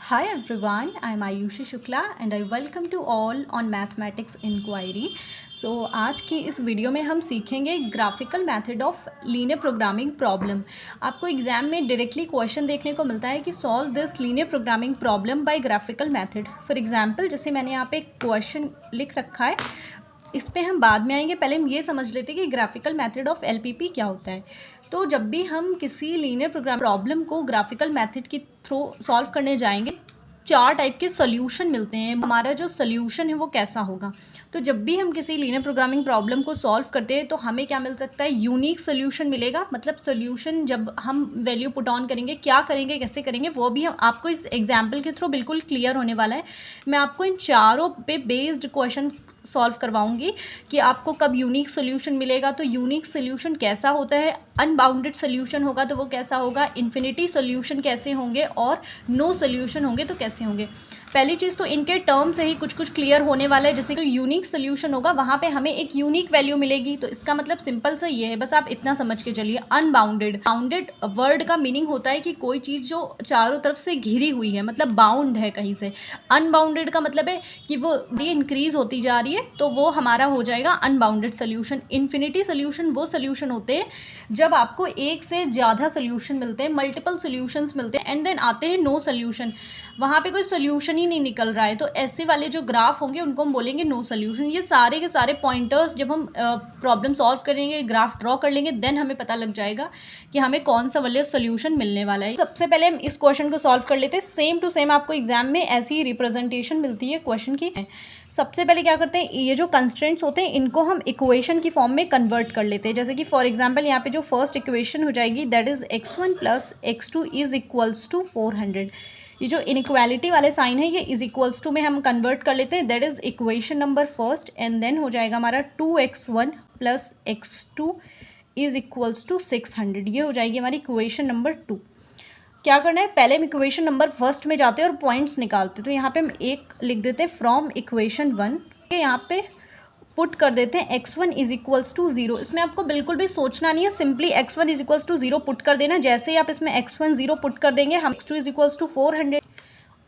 Hi everyone, I am Ayushi Shukla and I welcome to all on Mathematics Inquiry. So आज की इस video में हम सीखेंगे graphical method of linear programming problem. आपको exam में डायरेक्टली क्वेश्चन देखने को मिलता है कि solve this linear programming problem by graphical method. For example जैसे मैंने यहाँ पे एक क्वेश्चन लिख रखा है, इस पर हम बाद में आएंगे, पहले हम ये समझ लेते हैं कि ग्राफिकल मेथड ऑफ एलपीपी क्या होता है। तो जब भी हम किसी लीनियर प्रोग्राम प्रॉब्लम को ग्राफिकल मेथड के थ्रू सॉल्व करने जाएंगे, चार टाइप के सॉल्यूशन मिलते हैं। हमारा जो सॉल्यूशन है वो कैसा होगा, तो जब भी हम किसी लीनियर प्रोग्रामिंग प्रॉब्लम को सॉल्व करते हैं तो हमें क्या मिल सकता है, यूनिक सॉल्यूशन मिलेगा। मतलब सॉल्यूशन जब हम वैल्यू पुट ऑन करेंगे, क्या करेंगे, कैसे करेंगे, वो भी हम आपको इस एग्जाम्पल के थ्रू बिल्कुल क्लियर होने वाला है। मैं आपको इन चारों पे बेस्ड क्वेश्चन सॉल्व करवाऊंगी कि आपको कब यूनिक सोल्यूशन मिलेगा, तो यूनिक सोल्यूशन कैसा होता है, अनबाउंडेड सोल्यूशन होगा तो वो कैसा होगा, इन्फिनिटी सोल्यूशन कैसे होंगे और नो सोल्यूशन होंगे तो कैसे होंगे। पहली चीज़ तो इनके टर्म से ही कुछ कुछ क्लियर होने वाला है। जैसे कि यूनिक सोल्यूशन होगा वहाँ पे हमें एक यूनिक वैल्यू मिलेगी, तो इसका मतलब सिंपल सा ये है, बस आप इतना समझ के चलिए। अनबाउंडेड, बाउंडेड वर्ड का मीनिंग होता है कि कोई चीज़ जो चारों तरफ से घिरी हुई है, मतलब बाउंड है कहीं से। अनबाउंडेड का मतलब है कि वो इंक्रीज होती जा रही है, तो वो हमारा हो जाएगा अनबाउंडेड सोल्यूशन। इन्फिनिटी सोल्यूशन वो सोल्यूशन होते हैं जब आपको एक से ज़्यादा सोल्यूशन मिलते हैं, मल्टीपल सोल्यूशंस मिलते हैं, एंड देन आते हैं नो सोल्यूशन, वहाँ पे कोई सोल्यूशन ही नहीं निकल रहा है, तो ऐसे वाले जो ग्राफ होंगे उनको हम बोलेंगे नो सोल्यूशन। ये सारे के सारे पॉइंटर्स जब हम प्रॉब्लम सॉल्व करेंगे, ग्राफ ड्रॉ कर लेंगे, देन हमें पता लग जाएगा कि हमें कौन सा वाले सोल्यूशन मिलने वाला है। सबसे पहले हम इस क्वेश्चन को सॉल्व कर लेते हैं। सेम टू सेम आपको एग्जाम में ऐसी ही रिप्रेजेंटेशन मिलती है क्वेश्चन की। सबसे पहले क्या करते हैं, ये जो कंस्ट्रेंट्स होते हैं इनको हम इक्वेशन की फॉर्म में कन्वर्ट कर लेते हैं। जैसे कि फॉर एग्जांपल यहाँ पे जो फर्स्ट इक्वेशन हो जाएगी, that is x1 plus x2 is equals to 400। ये जो इनइक्वालिटी वाले साइन है ये इज इक्वल्स टू में हम कन्वर्ट कर लेते हैं, that is equation number first. And then हो जाएगा हमारा 2x1 plus x2 is equals to 600। ये हो जाएगी हमारी इक्वेशन नंबर 2। क्या करना है, पहले हम इक्वेशन नंबर फर्स्ट में जाते हैं और पॉइंट्स निकालते हैं। तो यहाँ पे हम एक लिख देते हैं फ्रॉम इक्वेशन 1, यहाँ पे पुट कर देते हैं x1 इज इक्वल्स टू 0। इसमें आपको बिल्कुल भी सोचना नहीं है, simply x1 is equals to 0 put कर देना। जैसे ही आप इसमें x1 0 पुट कर देंगे, हम x2 इज इक्वल्स टू 400।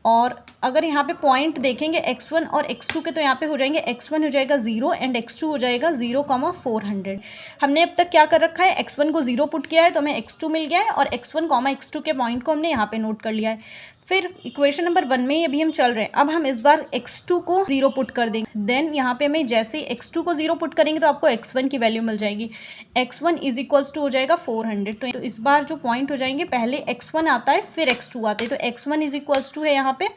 और अगर यहाँ पे पॉइंट देखेंगे x1 और x2 के, तो यहाँ पे हो जाएंगे x1 हो जाएगा 0 एंड x2 हो जाएगा 0,400। हमने अब तक क्या कर रखा है, x1 को 0 पुट किया है तो हमें x2 मिल गया है, और x1, x2 के पॉइंट को हमने यहाँ पे नोट कर लिया है। फिर इक्वेशन नंबर 1 में अभी हम चल रहे हैं, अब हम इस बार x2 को 0 पुट कर देंगे। देन यहाँ पे हमें जैसे ही x2 को 0 पुट करेंगे तो आपको x1 की वैल्यू मिल जाएगी। x1 इज इक्वल्स टू हो जाएगा 400। तो इस बार जो पॉइंट हो जाएंगे, पहले x1 आता है फिर x2 आते हैं, तो x1 इज इक्वल्स टू है यहाँ पे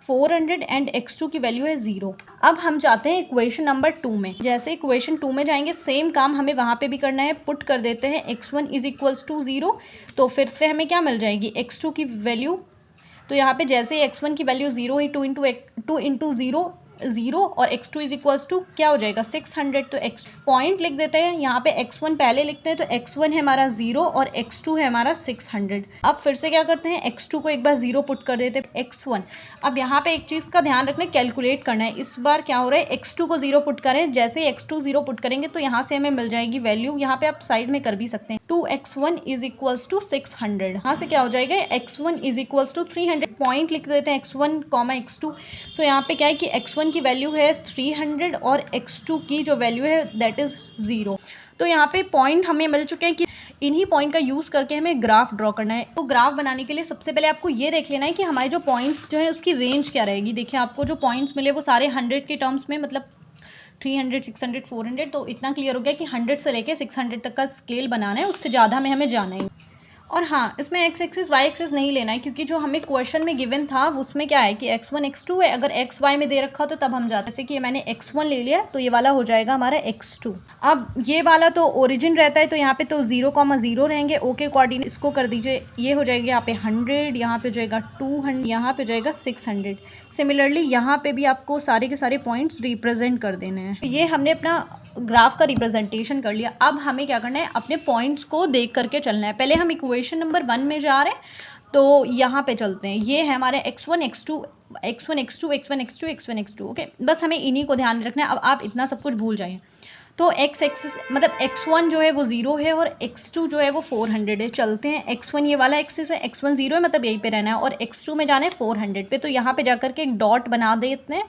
400 एंड x2 की वैल्यू है 0। अब हम जाते हैं इक्वेशन नंबर 2 में। जैसे इक्वेशन 2 में जाएंगे, सेम काम हमें वहाँ पे भी करना है, पुट कर देते हैं x1 इज इक्वल्स टू 0। तो फिर से हमें क्या मिल जाएगी, x2 की वैल्यू। तो यहाँ पे जैसे ही x1 की वैल्यू 0 ही 2 इंटू 0 0 और x2 इज इक्वल्स टू क्या हो जाएगा 600। तो x पॉइंट लिख देते हैं, यहाँ पे x1 पहले लिखते हैं, तो x1 है हमारा 0 और x2 है हमारा 600। अब फिर से क्या करते हैं, x2 को एक बार 0 पुट कर देते हैं, x1। अब यहाँ पे एक चीज़ का ध्यान रखना है, कैलकुलेट करना है। इस बार क्या हो रहा है, x2 को 0 पुट करें, जैसे ही x2 0 पुट करेंगे तो यहाँ से हमें मिल जाएगी वैल्यू, यहाँ पे आप साइड में कर भी सकते हैं, 2x1 इज इक्वल्स टू 600। यहाँ से क्या हो जाएगा, x1 is equals to 300। Point लिख देते हैं x1, x2। सो यहाँ पे क्या है कि x1 की वैल्यू है 300 और x2 की जो वैल्यू है दैट इज 0। तो यहाँ पे पॉइंट हमें मिल चुके हैं कि इन्हीं पॉइंट का यूज़ करके हमें ग्राफ ड्रॉ करना है। तो ग्राफ बनाने के लिए सबसे पहले आपको ये देख लेना है कि हमारे जो पॉइंट्स जो है उसकी रेंज क्या रहेगी। देखिए आपको जो पॉइंट्स मिले वो सारे 100 के टर्म्स में, मतलब 300, 600, 400। तो इतना क्लियर हो गया कि 100 से लेके 600 तक का स्केल बनाना है, उससे ज़्यादा में हमें जाना है। और हाँ, इसमें x एक्सिस y एक्सिस नहीं लेना है, क्योंकि जो हमें क्वेश्चन में गिवन था उसमें क्या है कि x1 x2 है। अगर x y में दे रखा तो तब हम जाते, जैसे कि मैंने x1 ले लिया तो ये वाला हो जाएगा हमारा x2। अब ये वाला तो ओरिजिन रहता है, तो यहाँ पे तो 0,0 रहेंगे। ओके कोऑर्डिनेट इसको कर दीजिए, ये हो जाएगा यहाँ पे 100, यहाँ पे हो जाएगा 200, यहाँ पे हो जाएगा 600। सिमिलरली यहाँ पे भी आपको सारे के सारे पॉइंट्स रिप्रेजेंट कर देने हैं। ये हमने अपना ग्राफ का रिप्रेजेंटेशन कर लिया। अब हमें क्या करना है, अपने पॉइंट्स को देख करके चलना है। पहले हम इक्वेशन नंबर 1 में जा रहे हैं, तो यहाँ पे चलते हैं। ये है हमारे x1 x2 x1 x2 x1 x2 x1 x2। Okay, बस हमें इन्हीं को ध्यान रखना है। अब आप इतना सब कुछ भूल जाइए। तो एक्स एक्सिस मतलब x1 जो है वो 0 है और x2 जो है वो 400 है। चलते हैं, x1 ये वाला एक्सिस है, x1 0 है मतलब यहीं पे रहना है, और x2 में जाना है 400 पे। तो यहाँ पे जाकर के एक डॉट बना देते हैं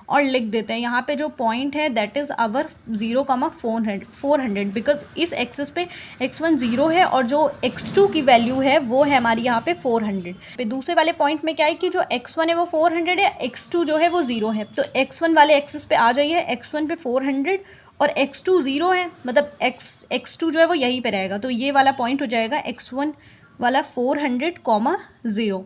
और लिख देते हैं यहाँ पे जो पॉइंट है दैट इज़ आवर 0,400 बिकॉज इस एक्सिस पे x1 0 है और जो x2 की वैल्यू है वो है हमारी यहाँ पे 400 पे। दूसरे वाले पॉइंट में क्या है कि जो x1 है वो 400 है, x2 जो है वो 0 है। तो x1 वाले एक्सिस पे आ जाइए, x1 पे 400 और x2 0 है, मतलब x2 जो है वो यहीं पे रहेगा। तो ये वाला पॉइंट हो जाएगा x1 वाला 400,0।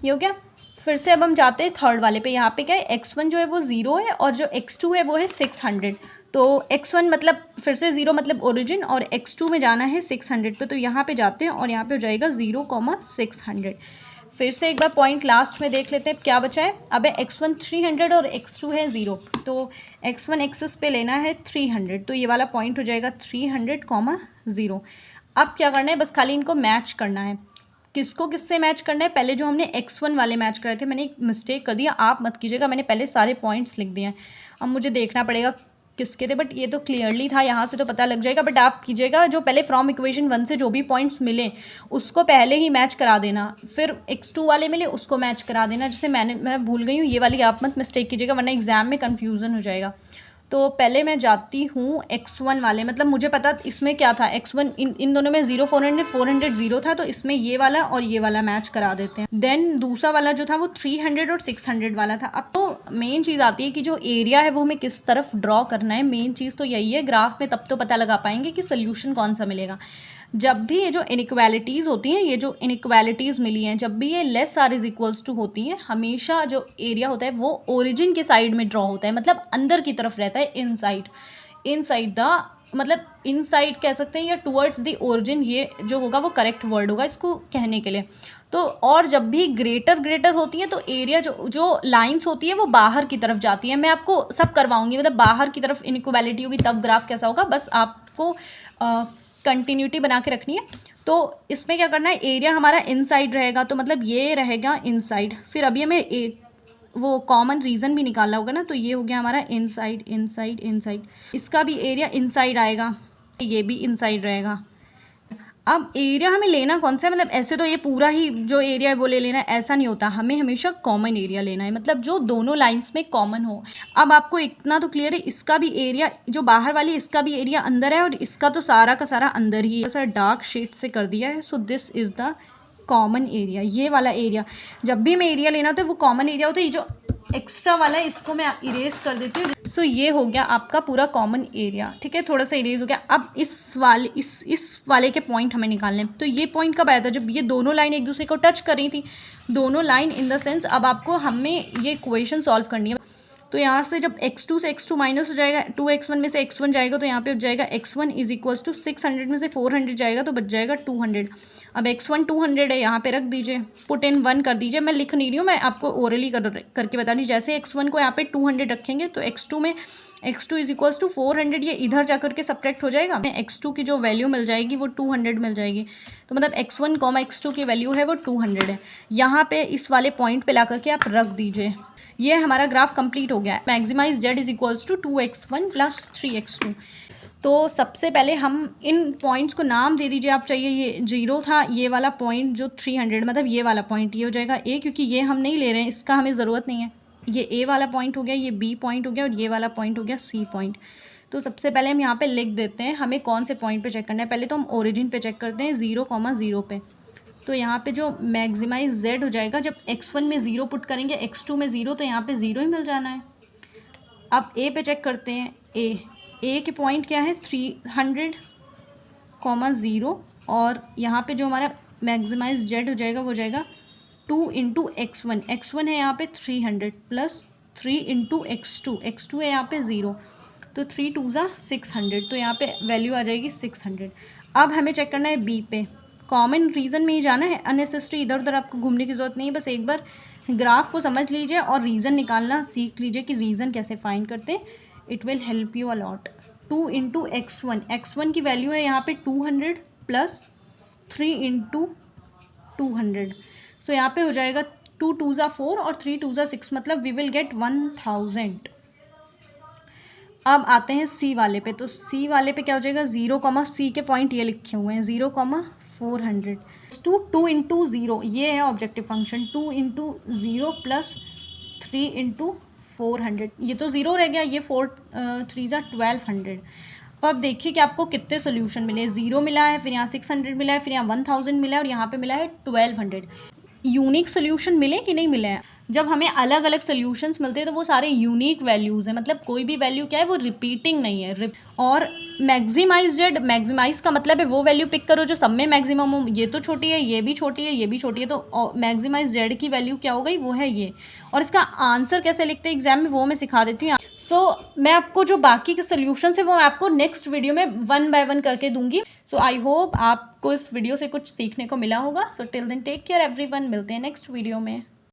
ये हो गया। फिर से अब हम जाते हैं थर्ड वाले पे। यहाँ पे क्या है, x1 जो है वो 0 है और जो x2 है वो है 600। तो x1 मतलब फिर से 0 मतलब ओरिजिन, और x2 में जाना है 600 पे। तो यहाँ पे जाते हैं और यहाँ पे हो जाएगा 0,600। फिर से एक बार पॉइंट लास्ट में देख लेते हैं क्या बचा है। अब है x1 300 और x2 है 0। तो x1 एक्सिस पे लेना है 300, तो ये वाला पॉइंट हो जाएगा 300,0। अब क्या करना है, बस खाली इनको मैच करना है। किसको किससे मैच करना है, पहले जो हमने x1 वाले मैच कराए थे, मैंने एक मिस्टेक कर दिया, आप मत कीजिएगा, मैंने पहले सारे पॉइंट्स लिख दिए हैं। अब मुझे देखना पड़ेगा किसके थे, बट ये तो क्लियरली था, यहाँ से तो पता लग जाएगा। बट आप कीजिएगा जो पहले फ्रॉम इक्वेशन 1 से जो भी पॉइंट्स मिले उसको पहले ही मैच करा देना, फिर x2 वाले मिले उसको मैच करा देना। जैसे मैं भूल गई हूँ, ये वाली आप मत मिस्टेक कीजिएगा वरना एग्जाम में कन्फ्यूज़न हो जाएगा। तो पहले मैं जाती हूँ x1 वाले, मतलब मुझे पता इसमें क्या था, x1 इन दोनों में 0 400 0 था, तो इसमें ये वाला और ये वाला मैच करा देते हैं। देन दूसरा वाला जो था वो 300 और 600 वाला था। अब तो मेन चीज़ आती है कि जो एरिया है वो हमें किस तरफ ड्रॉ करना है। मेन चीज़ तो यही है, ग्राफ में तब तो पता लगा पाएंगे कि सोल्यूशन कौन सा मिलेगा। जब भी ये जो इनइक्वालिटीज़ होती हैं, ये जो इनइक्वालिटीज़ मिली हैं, जब भी ये less or is equals to होती हैं, हमेशा जो एरिया होता है वो ओरिजिन के साइड में ड्रॉ होता है, मतलब अंदर की तरफ रहता है, इनसाइड द, मतलब इनसाइड कह सकते हैं या टुवर्ड्स द ओरिजिन, ये जो होगा वो करेक्ट वर्ड होगा इसको कहने के लिए। तो और जब भी ग्रेटर होती है तो एरिया जो लाइंस होती है वो बाहर की तरफ जाती है। मैं आपको सब करवाऊंगी, मतलब बाहर की तरफ इनइक्वालिटी होगी तब ग्राफ कैसा होगा, बस आपको कंटिन्यूटी बना के रखनी है। तो इसमें क्या करना है, एरिया हमारा इनसाइड रहेगा, तो मतलब ये रहेगा इनसाइड। फिर अभी हमें वो कॉमन रीज़न भी निकालना होगा ना, तो ये हो गया हमारा इनसाइड। इसका भी एरिया इनसाइड आएगा, ये भी इनसाइड रहेगा। अब एरिया हमें लेना कौन सा है, मतलब ऐसे तो ये पूरा ही जो एरिया है वो ले लेना है, ऐसा नहीं होता, हमें हमेशा कॉमन एरिया लेना है, मतलब जो दोनों लाइंस में कॉमन हो। अब आपको इतना तो क्लियर है, इसका भी एरिया जो बाहर वाली, इसका भी एरिया अंदर है और इसका तो सारा का सारा अंदर ही है, सर डार्क शेड से कर दिया है। So this is the common area. ये वाला एरिया, जब भी मैं एरिया लेना होता है वो कॉमन एरिया होता है। ये जो एक्स्ट्रा वाला है इसको मैं इरेज कर देती हूँ। सो ये हो गया आपका पूरा कॉमन एरिया, ठीक है, थोड़ा सा इरेज हो गया। अब इस वाले के पॉइंट हमें निकालने हैं। तो ये पॉइंट कब आया था, जब ये दोनों लाइन एक दूसरे को टच कर रही थी, दोनों लाइन इन द सेंस। अब आपको हमें ये इक्वेशन सॉल्व करनी है। तो यहाँ से जब x2 से x2 माइनस हो जाएगा, 2x1 में से x1 जाएगा तो यहाँ पे हो जाएगा x1 इज इक्वल्स टू 600 में से 400 जाएगा तो बच जाएगा 200। अब x1 200 है, यहाँ पे रख दीजिए, पुट इन 1 कर दीजिए। मैं लिख नहीं रही हूँ, मैं आपको ओरली करके बता रही हूँ। जैसे x1 को यहाँ पे 200 रखेंगे तो x2 में x2 इज इक्वल्स टू 400, ये इधर जा करके सब्ट्रैक्ट हो जाएगा, x2 की जो वैल्यू मिल जाएगी वो 200 मिल जाएगी। तो मतलब x1, x2 की वैल्यू है वो 200 है। यहाँ पे इस वाले पॉइंट पे ला करके आप रख दीजिए। ये हमारा ग्राफ कंप्लीट हो गया है। Maximise z is equals to 2x1 plus 3x2। तो सबसे पहले हम इन पॉइंट्स को नाम दे दीजिए आप, चाहिए ये 0 था, ये वाला पॉइंट जो 300 मतलब ये वाला पॉइंट ये हो जाएगा a, क्योंकि ये हम नहीं ले रहे हैं, इसका हमें ज़रूरत नहीं है। ये a वाला पॉइंट हो गया, ये b पॉइंट हो गया और ये वाला पॉइंट हो गया c पॉइंट। तो सबसे पहले हम यहाँ पे लिख देते हैं हमें कौन से पॉइंट पे चेक करना है। पहले तो हम ओरिजिन पे चेक करते हैं 0,0 पे। तो यहाँ पे जो मैक्सिमाइज z हो जाएगा, जब x1 में 0 पुट करेंगे, x2 में 0, तो यहाँ पे 0 ही मिल जाना है। अब a पे चेक करते हैं, a के पॉइंट क्या है 300,0, और यहाँ पे जो हमारा मैक्सिमाइज z हो जाएगा वो हो जाएगा 2 इंटू x1 है यहाँ पे 300 प्लस 3 इंटू x2 है यहाँ पे 0, तो 3 2 ज़ा 600, तो यहाँ पे वैल्यू आ जाएगी 600। अब हमें चेक करना है b पे, कॉमन रीज़न में ही जाना है, अननेसेसरी इधर उधर आपको घूमने की ज़रूरत नहीं है। बस एक बार ग्राफ को समझ लीजिए और रीज़न निकालना सीख लीजिए कि रीज़न कैसे फाइंड करते हैं, it will help you a lot. 2 into x1 की वैल्यू है यहाँ पे 200 प्लस 3 इंटू 200, सो यहाँ पे हो जाएगा 2 2 ज़ा 4 और 3 2 ज़ा 6, मतलब वी विल गेट 1000। अब आते हैं सी वाले पे, तो सी वाले पे क्या हो जाएगा, 0, C के पॉइंट ये लिखे हुए हैं 0, 400 टू इंटू ज़ीरो, ये है objective function, 2 into zero plus 3 into 400, ये तो ज़ीरो रह गया, ये 4 3 ज़ा 1200। अब देखिए कि आपको कितने सोल्यूशन मिले, 0 मिला है, फिर यहाँ 600 मिला है, फिर यहाँ 1000 मिला है और यहाँ पे मिला है 1200। यूनिक सोल्यूशन मिले कि नहीं मिले हैं? जब हमें अलग अलग सोल्यूशंस मिलते हैं तो वो सारे यूनिक वैल्यूज़ हैं, मतलब कोई भी वैल्यू क्या है वो रिपीटिंग नहीं है। और मैक्सिमाइज जेड, मैक्सिमाइज का मतलब है वो वैल्यू पिक करो जो सब में मैक्सिमम हो, ये तो छोटी है, ये भी छोटी है, ये भी छोटी है, तो मैक्सिमाइज जेड की वैल्यू क्या हो गई, वो है ये। और इसका आंसर कैसे लिखते हैं एग्जाम में वो मैं सिखा देती हूँ। सो मैं आपको जो बाकी के सोल्यूशन है वो मैं आपको नेक्स्ट वीडियो में 1 बाय 1 करके दूंगी। सो आई होप आपको इस वीडियो से कुछ सीखने को मिला होगा। So till then take care everyone, मिलते हैं नेक्स्ट वीडियो में।